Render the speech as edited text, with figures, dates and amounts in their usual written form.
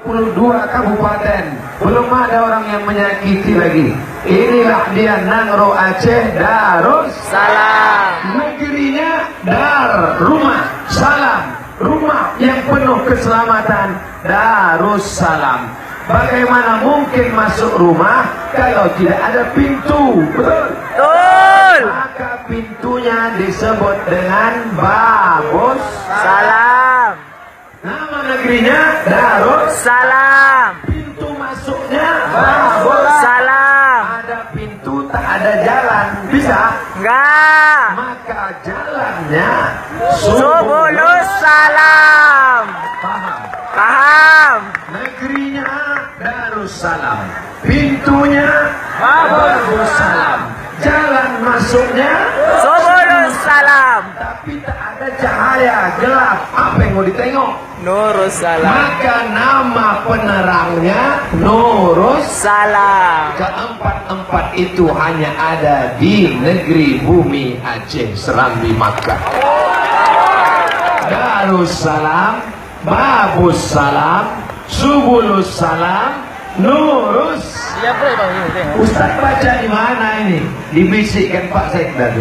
dua kabupaten belum ada orang yang menyakiti lagi. Inilah dia Nangro Aceh Darussalam. Negerinya dar, rumah, salam, rumah yang penuh keselamatan, Darussalam. Bagaimana mungkin masuk rumah kalau tidak ada pintu? Betul? Betul. Maka pintunya disebut dengan Babus Salam. Nama negerinya Darussalam. Pintu masuknya Babus Salam. Ada pintu tak ada jalan, bisa? Enggak. Maka jalannya Subulus Salam. Paham? Paham. Negerinya Darussalam, pintunya Babus Salam, jalan masuknya Subulus Salam. tapi tak ada cahaya, gelap. Apa yang mau ditengok? Nurus Salam. Maka nama penerangnya Nurus. Salam. Keempat-empat itu hanya ada di negeri bumi Aceh, Serambi, Makkah. Darussalam, Babus Salam, Subulus Salam, Nurus. Iya bro, tengok. Ustaz baca di mana ini? Dibisikkan Pak Sekda.